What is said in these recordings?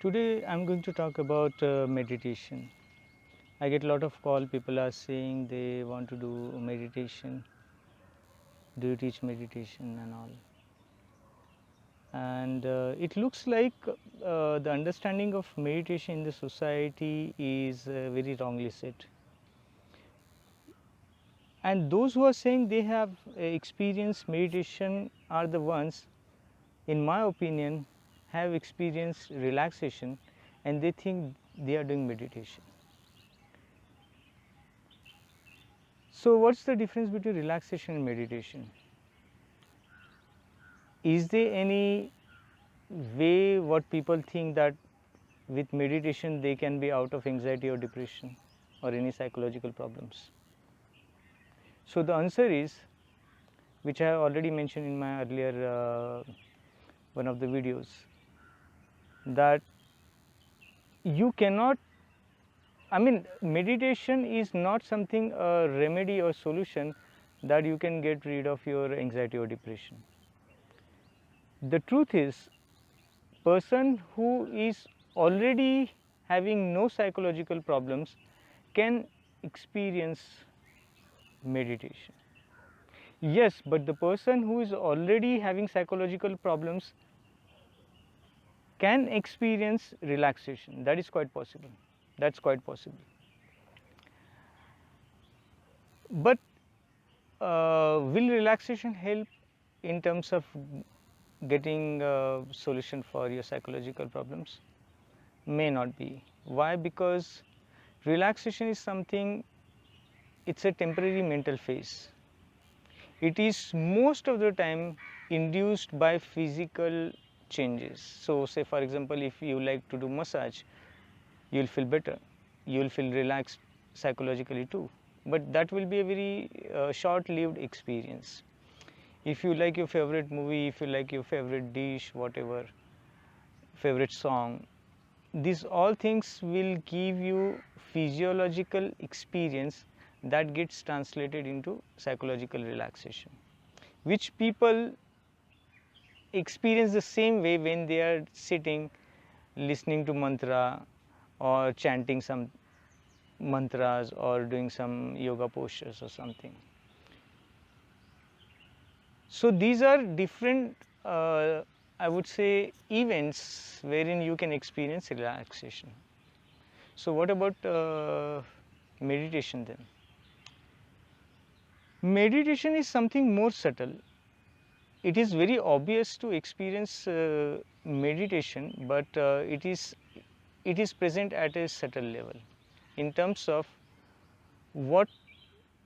Today I'm going to talk about meditation. I get a lot of call, people are saying they want to do meditation. Do you teach meditation and all? And it looks like the understanding of meditation in the society is very wrongly set. And those who are saying they have experienced meditation are the ones, in my opinion, have experienced relaxation and they think they are doing meditation. So, what's the difference between relaxation and meditation? Is there any way what people think that with meditation they can be out of anxiety or depression or any psychological problems? So, the answer is, which I have already mentioned in my earlier one of the videos, that you cannot, I mean, meditation is not something a remedy or solution that you can get rid of your anxiety or depression. The truth is, person who is already having no psychological problems can experience meditation. Yes, but the person who is already having psychological problems can experience relaxation. That is quite possible. That's quite possible. But will relaxation help in terms of getting a solution for your psychological problems? May not be. Why? Because relaxation is something, it's a temporary mental phase. It is most of the time induced by physical changes. So, say for example, if you like to do massage, you will feel better, you will feel relaxed psychologically too, but that will be a very short lived experience. If you like your favorite movie, if you like your favorite dish, whatever, favorite song, these all things will give you physiological experience that gets translated into psychological relaxation, which people experience the same way when they are sitting listening to mantra or chanting some mantras or doing some yoga postures or something. So these are different I would say events wherein you can experience relaxation. So what about meditation then? Meditation is something more subtle. It is very obvious to experience meditation, but it is present at a subtle level in terms of what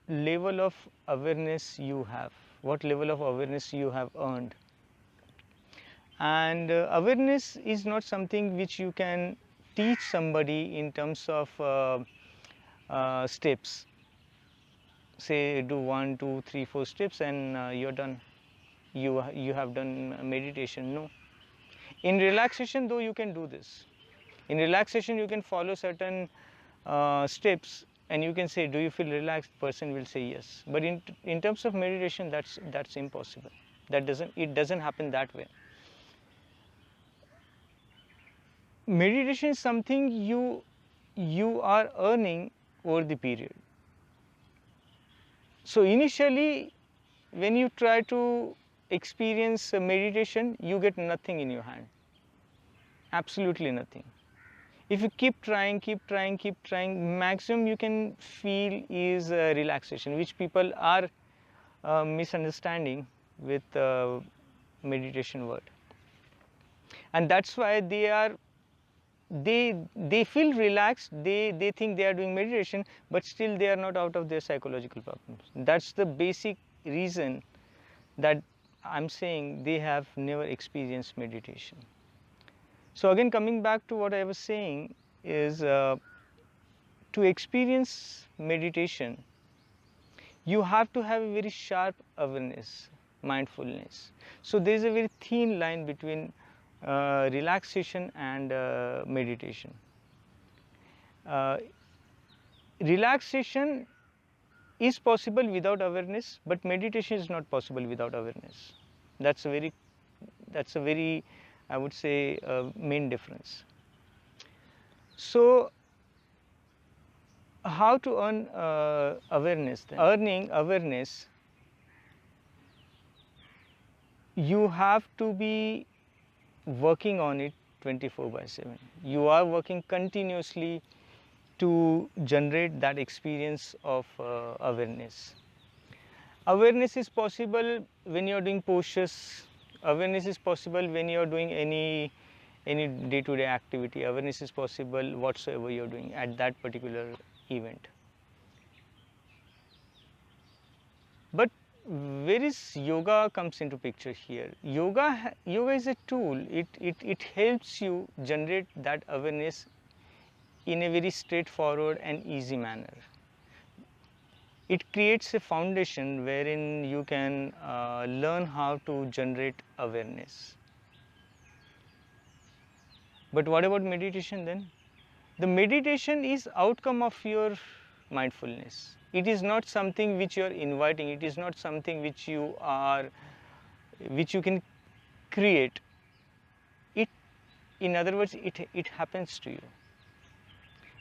level of awareness you have, what level of awareness you have earned. And awareness is not something which you can teach somebody in terms of steps. Say do 1, 2, 3, 4 steps and you're done. You have done meditation. No. In relaxation, though, you can do this. In relaxation, you can follow certain steps, and you can say, "Do you feel relaxed?" Person will say yes. But in terms of meditation, that's impossible. It doesn't happen that way. Meditation is something you are earning over the period. So initially, when you try to experience meditation, you get nothing in your hand. Absolutely nothing. If you keep trying, maximum you can feel is relaxation, which people are misunderstanding with meditation word, and that's why they feel relaxed, they think they are doing meditation, but still they are not out of their psychological problems. That's the basic reason that I'm saying they have never experienced meditation. So again, coming back to what I was saying is, to experience meditation, you have to have a very sharp awareness, mindfulness. So there is a very thin line between relaxation and meditation. Uh, Relaxation is possible without awareness, but meditation is not possible without awareness. That's a very, I would say, main difference. So, how to earn awareness then? Earning awareness, you have to be working on it 24/7. You are working continuously to generate that experience of awareness. Awareness is possible when you are doing postures. Awareness is possible when you are doing any day-to-day activity. Awareness is possible whatsoever you are doing at that particular event. But where is yoga comes into picture here? Yoga is a tool. It helps you generate that awareness in a very straightforward and easy manner. It creates a foundation wherein you can learn how to generate awareness. But what about meditation then? The meditation is outcome of your mindfulness. It is not something which you are inviting. It is not something which you can create. It, in other words, it happens to you.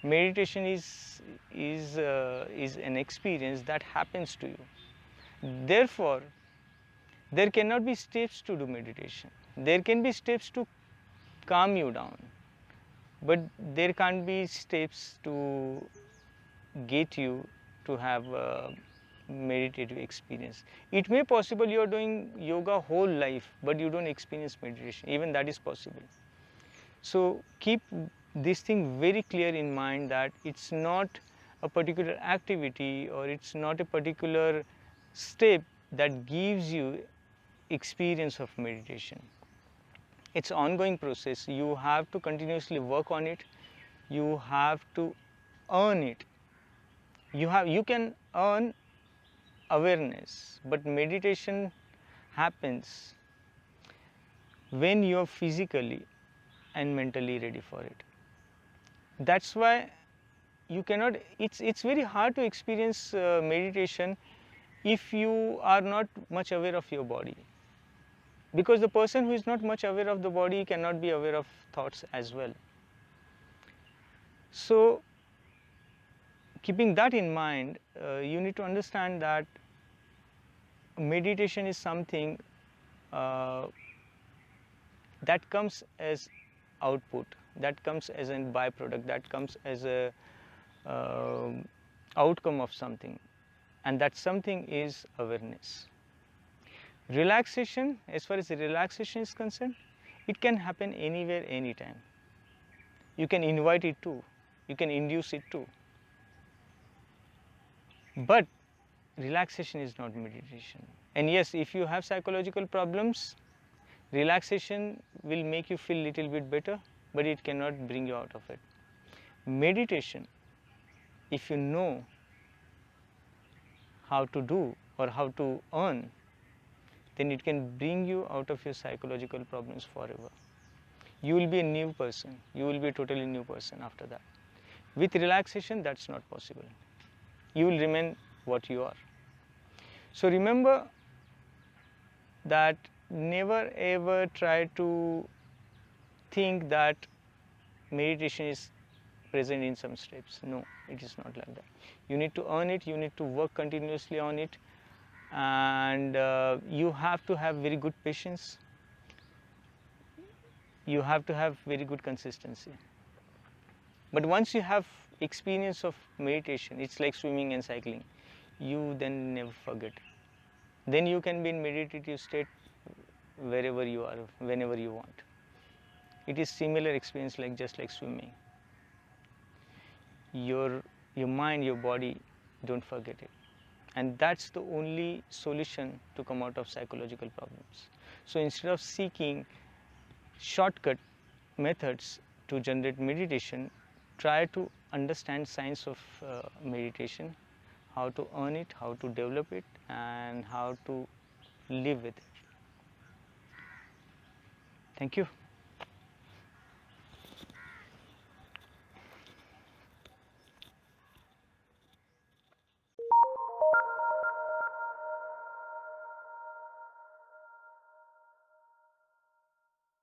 Meditation is an experience that happens to you. Therefore, there cannot be steps to do meditation. There can be steps to calm you down, but there can't be steps to get you to have a meditative experience. It may possible you are doing yoga whole life, but you don't experience meditation. Even that is possible. So keep this thing very clear in mind, that it's not a particular activity or it's not a particular step that gives you experience of meditation. It's an ongoing process. You have to continuously work on it. You have to earn it. You can earn awareness, but meditation happens when you are physically and mentally ready for it. That's why you cannot, it's very hard to experience meditation if you are not much aware of your body, because the person who is not much aware of the body cannot be aware of thoughts as well. So keeping that in mind, you need to understand that meditation is something that comes as output, that comes as a byproduct, that comes as a outcome of something, and that something is awareness. Relaxation, as far as relaxation is concerned, it can happen anywhere, anytime. You can invite it too, you can induce it too. But relaxation is not meditation. And yes, if you have psychological problems, relaxation will make you feel little bit better, but it cannot bring you out of it. Meditation, if you know how to do or how to earn, then it can bring you out of your psychological problems forever. You will be a new person. You will be a totally new person after that. With relaxation, that's not possible. You will remain what you are. So remember that never ever try to think that meditation is present in some steps. No, it is not like that. You need to earn it, you need to work continuously on it, and you have to have very good patience. You have to have very good consistency. But once you have experience of meditation, it's like swimming and cycling. You then never forget. Then you can be in meditative state wherever you are, whenever you want. It is similar experience, like just like swimming. Your mind, your body, don't forget it. And that's the only solution to come out of psychological problems. So instead of seeking shortcut methods to generate meditation, try to understand science of meditation, how to earn it, how to develop it, and how to live with it. Thank you.